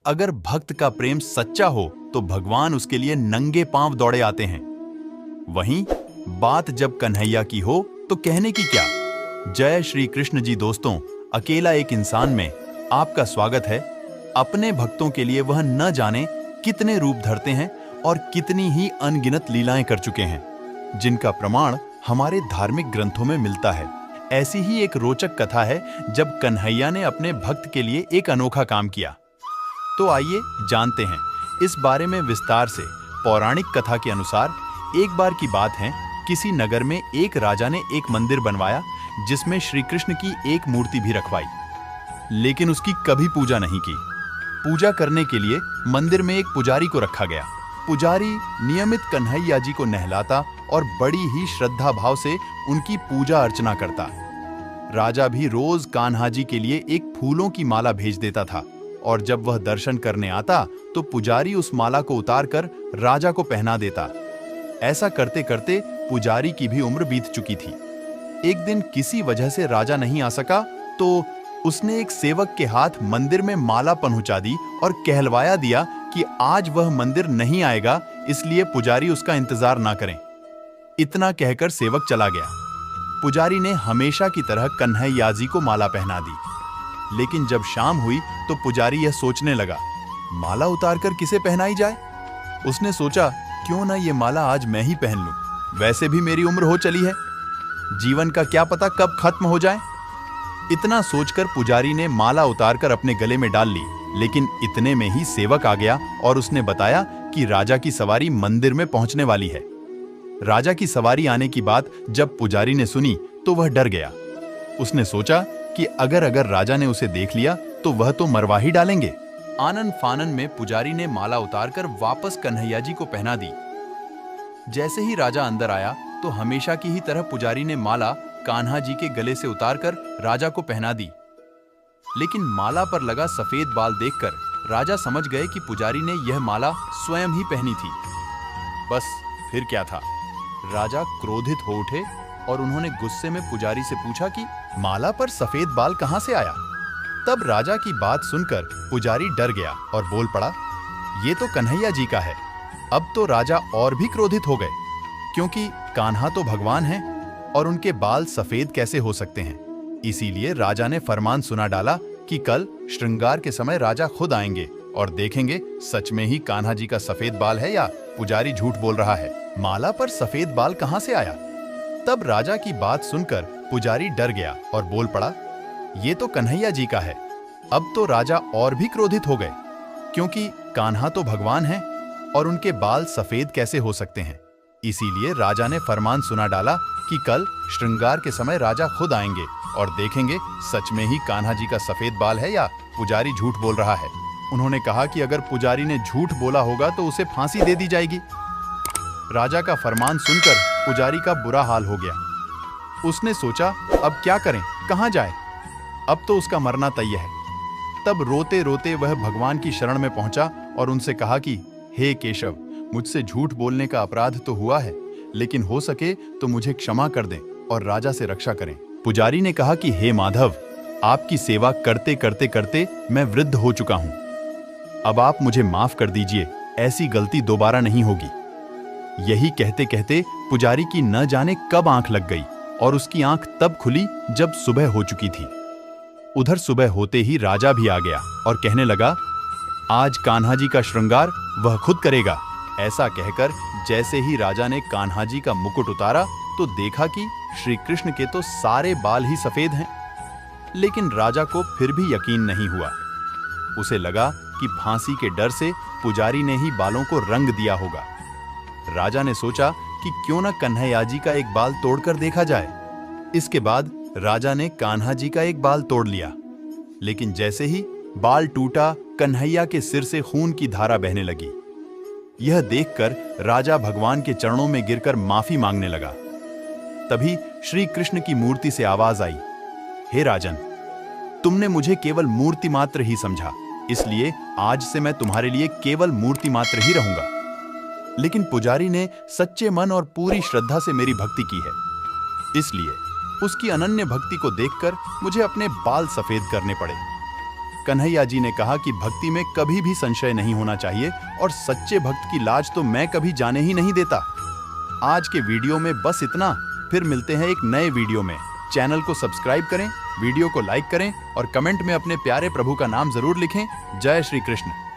अगर भक्त का प्रेम सच्चा हो तो भगवान उसके लिए नंगे पांव दौड़े आते हैं। वहीं बात जब कन्हैया की हो तो कहने की क्या। जय श्री कृष्ण जी। दोस्तों, अकेला एक इंसान में आपका स्वागत है। अपने भक्तों के लिए वह न जाने कितने रूप धरते हैं और कितनी ही अनगिनत लीलाएं कर चुके हैं, जिनका प्रमाण हमारे धार्मिक ग्रंथों में मिलता है। ऐसी ही एक रोचक कथा है जब कन्हैया ने अपने भक्त के लिए एक अनोखा काम किया। तो आइए जानते हैं इस बारे में विस्तार से। पौराणिक कथा के अनुसार एक बार की बात है, किसी नगर में एक राजा ने एक मंदिर बनवाया जिसमें श्री कृष्ण की एक मूर्ति भी रखवाई, लेकिन उसकी कभी पूजा नहीं की। पूजा करने के लिए मंदिर में एक पुजारी को रखा गया। पुजारी नियमित कन्हैया जी को नहलाता और बड़ी ही श्रद्धा भाव से उनकी पूजा अर्चना करता। राजा भी रोज कान्हा जी के लिए एक फूलों की माला भेज देता था और जब वह दर्शन करने आता तो पुजारी उस माला को उतारकर राजा को पहना देता। ऐसा करते करते पुजारी की भी उम्र बीत चुकी थी। एक दिन किसी वजह से राजा नहीं आ सका तो उसने एक सेवक के हाथ मंदिर में माला पहुंचा दी और कहलवाया दिया कि आज वह मंदिर नहीं आएगा, इसलिए पुजारी उसका इंतजार ना करें। इतना कहकर सेवक चला गया। पुजारी ने हमेशा की तरह कन्हैया जी को माला पहना दी, लेकिन जब शाम हुई तो पुजारी यह सोचने लगा, माला उतारकर किसे पहनाई जाए। उसने सोचा, क्यों ना ये माला आज मैं ही पहन लूं, वैसे भी मेरी उम्र हो चली है, जीवन का क्या पता कब खत्म हो जाए। इतना सोचकर पुजारी ने माला उतारकर अपने गले में डाल ली, लेकिन इतने में ही सेवक आ गया और उसने बताया कि राजा की सवारी मंदिर में पहुंचने वाली है। राजा की सवारी आने की बात जब पुजारी ने सुनी तो वह डर गया। उसने सोचा कि अगर राजा ने उसे देख लिया तो वह तो मरवा ही डालेंगे। आनन फानन में पुजारी ने माला उतारकर वापस कन्हैया जी को पहना दी। जैसे ही राजा अंदर आया तो हमेशा की ही तरह पुजारी ने माला कान्हा जी के गले से उतारकर राजा को पहना दी, लेकिन माला पर लगा सफेद बाल देखकर राजा समझ गए कि पुजारी ने यह माला स्वयं ही पहनी थी। बस फिर क्या था, राजा क्रोधित हो उठे और उन्होंने गुस्से में पुजारी से पूछा कि माला पर सफेद बाल कहां से आया। तब राजा की बात सुनकर पुजारी डर गया और बोल पड़ा, ये तो कन्हैया जी का है। अब तो राजा और भी क्रोधित हो गए, क्योंकि कान्हा तो भगवान हैं और उनके बाल सफेद कैसे हो सकते हैं। इसीलिए राजा ने फरमान सुना डाला कि कल श्रृंगार के समय राजा खुद आएंगे और देखेंगे सच में ही कान्हा जी का सफेद बाल है या पुजारी झूठ बोल रहा है। माला पर सफेद बाल कहां से आया। तब राजा की बात सुनकर पुजारी डर गया और बोल पड़ा, ये तो कन्हैया जी का है। अब तो राजा और भी क्रोधित हो गए, क्योंकि कान्हा तो भगवान हैं और उनके बाल सफेद कैसे हो सकते हैं। इसीलिए राजा ने फरमान सुना डाला कि कल श्रृंगार के समय राजा खुद आएंगे और देखेंगे सच में ही कान्हा जी का सफेद बाल है या पुजारी झूठ बोल रहा है। उन्होंने कहा कि अगर पुजारी ने झूठ बोला होगा तो उसे फांसी दे दी जाएगी। राजा का फरमान सुनकर पुजारी का बुरा हाल हो गया। उसने सोचा, अब क्या करें, कहां जाए, अब तो उसका मरना तय है। तब रोते रोते वह भगवान की शरण में पहुंचा और उनसे कहा कि हे केशव, मुझसे झूठ बोलने का अपराध तो हुआ है, लेकिन हो सके तो मुझे क्षमा कर दें और राजा से रक्षा करें। पुजारी ने कहा कि हे माधव, आपकी सेवा करते करते करते मैं वृद्ध हो चुका हूं, अब आप मुझे माफ कर दीजिए, ऐसी गलती दोबारा नहीं होगी। यही कहते कहते पुजारी की न जाने कब आंख लग गई और उसकी आंख तब खुली जब सुबह हो चुकी थी। उधर सुबह होते ही राजा भी आ गया और कहने लगा, आज कान्हा जी का श्रृंगार वह खुद करेगा। ऐसा कहकर जैसे ही राजा ने कान्हा जी का मुकुट उतारा तो देखा कि श्री कृष्ण के तो सारे बाल ही सफेद हैं। लेकिन राजा को फिर भी यकीन नहीं हुआ। उसे लगा कि फांसी के डर से पुजारी ने ही बालों को रंग दिया होगा। राजा ने सोचा कि क्यों न कन्हैया जी का एक बाल तोड़कर देखा जाए। इसके बाद राजा ने कान्हा जी का एक बाल तोड़ लिया, लेकिन जैसे ही बाल टूटा, कन्हैया के सिर से खून की धारा बहने लगी। यह देखकर राजा भगवान के चरणों में गिरकर माफी मांगने लगा। तभी श्री कृष्ण की मूर्ति से आवाज आई, हे राजन, तुमने मुझे केवल मूर्ति मात्र ही समझा, इसलिए आज से मैं तुम्हारे लिए केवल मूर्ति मात्र ही रहूंगा। लेकिन पुजारी ने सच्चे मन और पूरी श्रद्धा से मेरी भक्ति की है, इसलिए उसकी अनन्य भक्ति को देखकर मुझे अपने बाल सफेद करने पड़े। कन्हैया जी ने कहा कि भक्ति में कभी भी संशय नहीं होना चाहिए और सच्चे भक्त की लाज तो मैं कभी जाने ही नहीं देता। आज के वीडियो में बस इतना। फिर मिलते हैं एक नए वीडियो में। चैनल को सब्सक्राइब करें, वीडियो को लाइक करें और कमेंट में अपने प्यारे प्रभु का नाम जरूर लिखें। जय श्री कृष्ण।